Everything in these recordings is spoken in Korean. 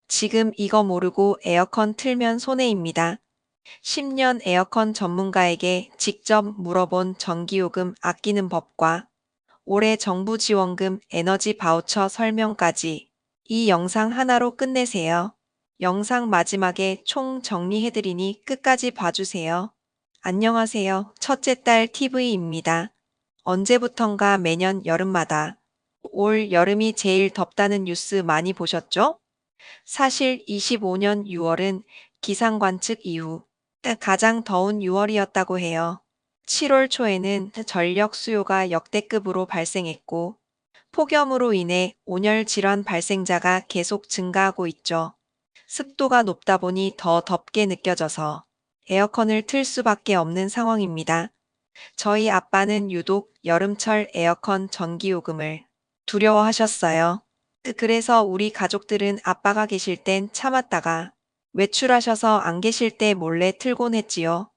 지금 이거 모르고 에어컨 틀면 손해입니다. 10년 에어컨 전문가에게 직접 물어본 전기요금 아끼는 법과 올해 정부 지원금 에너지 바우처 설명까지 이 영상 하나로 끝내세요. 영상 마지막에 총 정리해드리니 끝까지 봐주세요. 안녕하세요. 첫째 딸 TV입니다. 언제부턴가 매년 여름마다 올 여름이 제일 덥다는 뉴스 많이 보셨죠? 사실 25년 6월은 기상 관측 이후 가장 더운 6월이었다고 해요. 7월 초에는 전력 수요가 역대급으로 발생했고, 폭염으로 인해 온열 질환 발생자가 계속 증가하고 있죠. 습도가 높다 보니 더 덥게 느껴져서 에어컨을 틀 수밖에 없는 상황입니다. 저희 아빠는 유독 여름철 에어컨 전기요금을 두려워하셨어요. 그래서 우리 가족들은 아빠가 계실 땐 참았다가 외출하셔서 안 계실 때 몰래 틀곤 했지요.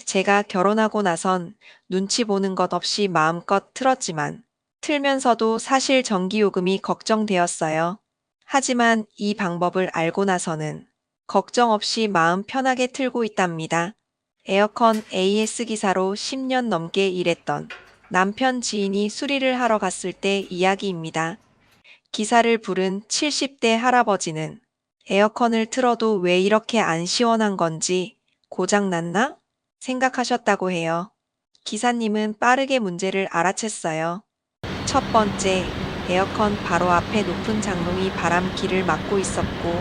제가 결혼하고 나선 눈치 보는 것 없이 마음껏 틀었지만 틀면서도 사실 전기요금이 걱정되었어요. 하지만 이 방법을 알고 나서는 걱정 없이 마음 편하게 틀고 있답니다. 에어컨 AS 기사로 10년 넘게 일했던 남편 지인이 수리를 하러 갔을 때 이야기입니다. 기사를 부른 70대 할아버지는 에어컨을 틀어도 왜 이렇게 안 시원한 건지 고장났나? 생각하셨다고 해요. 기사님은 빠르게 문제를 알아챘어요. 첫 번째, 에어컨 바로 앞에 높은 장롱이 바람길을 막고 있었고,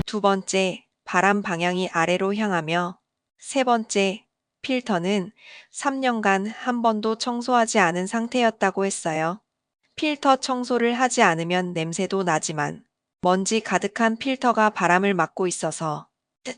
두 번째, 바람 방향이 아래로 향하며, 세 번째, 필터는 3년간 한 번도 청소하지 않은 상태였다고 했어요. 필터 청소를 하지 않으면 냄새도 나지만 먼지 가득한 필터가 바람을 막고 있어서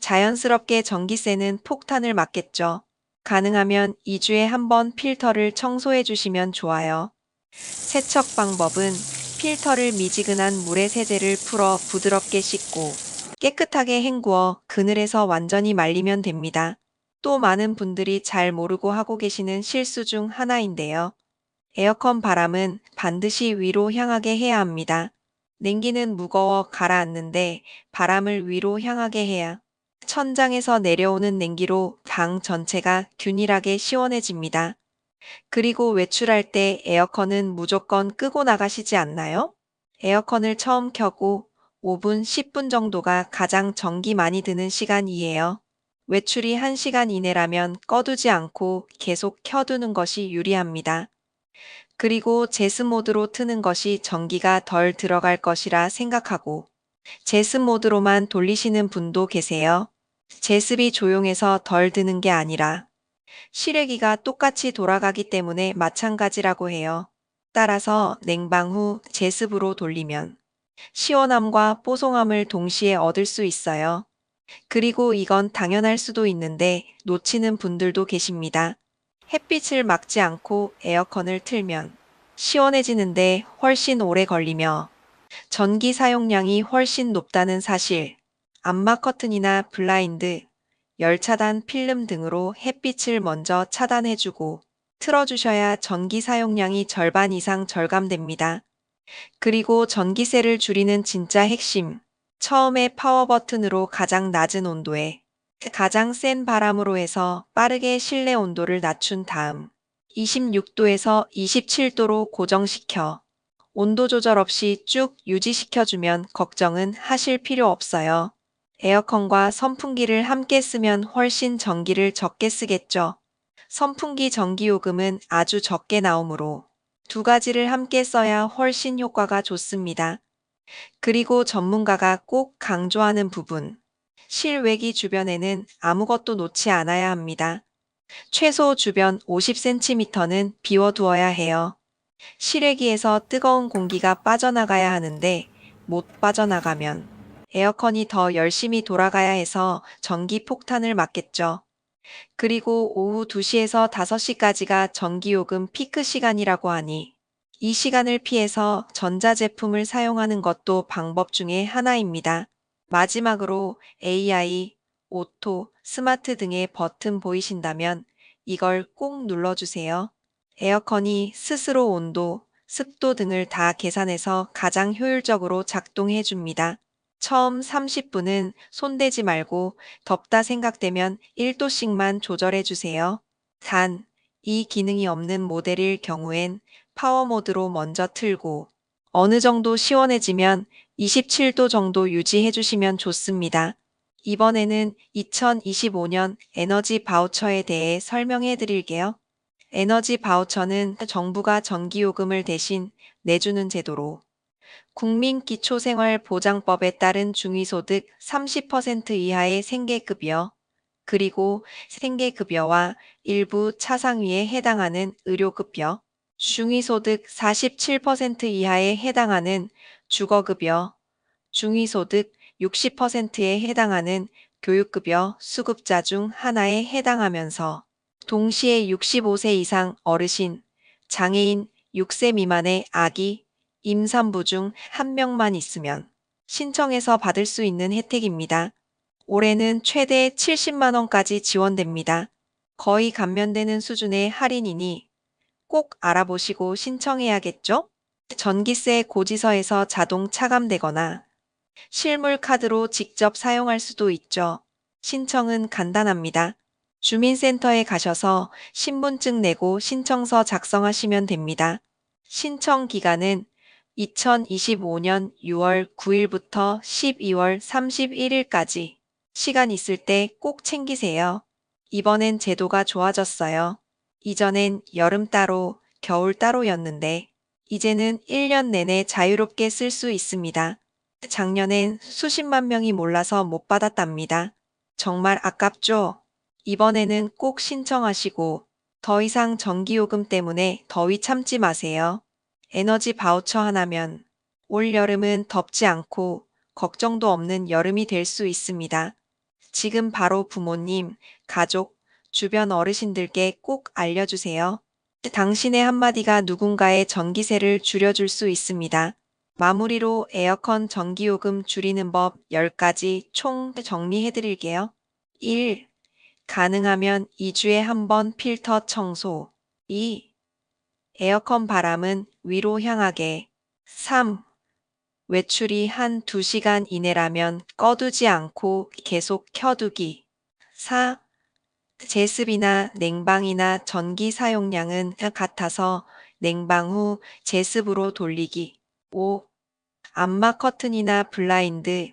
자연스럽게 전기세는 폭탄을 맞겠죠. 가능하면 2주에 한 번 필터를 청소해 주시면 좋아요. 세척 방법은 필터를 미지근한 물에 세제를 풀어 부드럽게 씻고 깨끗하게 헹구어 그늘에서 완전히 말리면 됩니다. 또 많은 분들이 잘 모르고 하고 계시는 실수 중 하나인데요. 에어컨 바람은 반드시 위로 향하게 해야 합니다. 냉기는 무거워 가라앉는데 바람을 위로 향하게 해야 천장에서 내려오는 냉기로 방 전체가 균일하게 시원해집니다. 그리고 외출할 때 에어컨은 무조건 끄고 나가시지 않나요? 에어컨을 처음 켜고 5분, 10분 정도가 가장 전기 많이 드는 시간이에요. 외출이 1시간 이내라면 꺼두지 않고 계속 켜두는 것이 유리합니다. 그리고 제습 모드로 트는 것이 전기가 덜 들어갈 것이라 생각하고 제습 모드로만 돌리시는 분도 계세요. 제습이 조용해서 덜 드는 게 아니라 실외기가 똑같이 돌아가기 때문에 마찬가지라고 해요. 따라서 냉방 후 제습으로 돌리면 시원함과 뽀송함을 동시에 얻을 수 있어요. 그리고 이건 당연할 수도 있는데 놓치는 분들도 계십니다. 햇빛을 막지 않고 에어컨을 틀면 시원해지는데 훨씬 오래 걸리며 전기 사용량이 훨씬 높다는 사실, 암막 커튼이나 블라인드, 열차단 필름 등으로 햇빛을 먼저 차단해주고 틀어주셔야 전기 사용량이 절반 이상 절감됩니다. 그리고 전기세를 줄이는 진짜 핵심, 처음에 파워 버튼으로 가장 낮은 온도에 가장 센 바람으로 해서 빠르게 실내 온도를 낮춘 다음 26도에서 27도로 고정시켜 온도 조절 없이 쭉 유지시켜주면 걱정은 하실 필요 없어요. 에어컨과 선풍기를 함께 쓰면 훨씬 전기를 적게 쓰겠죠. 선풍기 전기요금은 아주 적게 나오므로 두 가지를 함께 써야 훨씬 효과가 좋습니다. 그리고 전문가가 꼭 강조하는 부분. 실외기 주변에는 아무것도 놓지 않아야 합니다. 최소 주변 50cm는 비워두어야 해요. 실외기에서 뜨거운 공기가 빠져나가야 하는데 못 빠져나가면 에어컨이 더 열심히 돌아가야 해서 전기 폭탄을 맞겠죠. 그리고 오후 2시에서 5시까지가 전기요금 피크 시간이라고 하니 이 시간을 피해서 전자제품을 사용하는 것도 방법 중에 하나입니다. 마지막으로 AI, 오토, 스마트 등의 버튼 보이신다면 이걸 꼭 눌러주세요. 에어컨이 스스로 온도, 습도 등을 다 계산해서 가장 효율적으로 작동해 줍니다. 처음 30분은 손대지 말고 덥다 생각되면 1도씩만 조절해 주세요. 단, 이 기능이 없는 모델일 경우엔 파워 모드로 먼저 틀고 어느 정도 시원해지면 27도 정도 유지해 주시면 좋습니다. 이번에는 2025년 에너지 바우처에 대해 설명해 드릴게요. 에너지 바우처는 정부가 전기요금을 대신 내주는 제도로 국민기초생활보장법에 따른 중위소득 30% 이하의 생계급여, 그리고 생계급여와 일부 차상위에 해당하는 의료급여, 중위소득 47% 이하에 해당하는 주거급여, 중위소득 60%에 해당하는 교육급여 수급자 중 하나에 해당하면서 동시에 65세 이상 어르신, 장애인, 6세 미만의 아기, 임산부 중 한 명만 있으면 신청해서 받을 수 있는 혜택입니다. 올해는 최대 70만 원까지 지원됩니다. 거의 감면되는 수준의 할인이니 꼭 알아보시고 신청해야겠죠? 전기세 고지서에서 자동 차감되거나 실물 카드로 직접 사용할 수도 있죠. 신청은 간단합니다. 주민센터에 가셔서 신분증 내고 신청서 작성하시면 됩니다. 신청 기간은 2025년 6월 9일부터 12월 31일까지. 시간 있을 때 꼭 챙기세요. 이번엔 제도가 좋아졌어요. 이전엔 여름 따로, 겨울 따로였는데, 이제는 1년 내내 자유롭게 쓸 수 있습니다. 작년엔 수십만 명이 몰라서 못 받았답니다. 정말 아깝죠? 이번에는 꼭 신청하시고 더 이상 전기요금 때문에 더위 참지 마세요. 에너지 바우처 하나면 올 여름은 덥지 않고 걱정도 없는 여름이 될 수 있습니다. 지금 바로 부모님, 가족, 주변 어르신들께 꼭 알려주세요. 당신의 한마디가 누군가의 전기세를 줄여줄 수 있습니다. 마무리로 에어컨 전기요금 줄이는 법 10가지 총 정리해 드릴게요. 1. 가능하면 2주에 한 번 필터 청소. 2. 에어컨 바람은 위로 향하게. 3. 외출이 한 2시간 이내라면 꺼두지 않고 계속 켜두기. 4. 제습이나 냉방이나 전기 사용량은 같아서 냉방 후 제습으로 돌리기. 5. 암막 커튼이나 블라인드,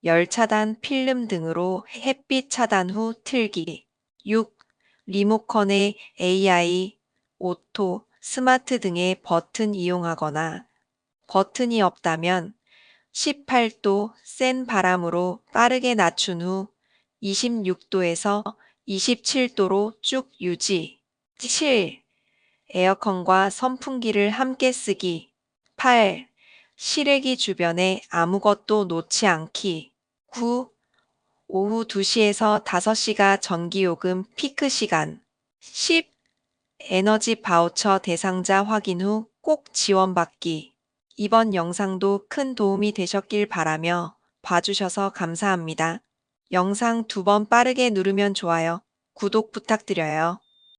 열 차단 필름 등으로 햇빛 차단 후 틀기. 6. 리모컨의 AI, 오토, 스마트 등의 버튼 이용하거나 버튼이 없다면 18도 센 바람으로 빠르게 낮춘 후 26도에서 27도로 쭉 유지. 7. 에어컨과 선풍기를 함께 쓰기. 8. 실외기 주변에 아무것도 놓지 않기. 9. 오후 2시에서 5시가 전기요금 피크 시간. 10. 에너지 바우처 대상자 확인 후 꼭 지원받기. 이번 영상도 큰 도움이 되셨길 바라며 봐주셔서 감사합니다. 영상 2번 빠르게 누르면 좋아요. 구독 부탁드려요.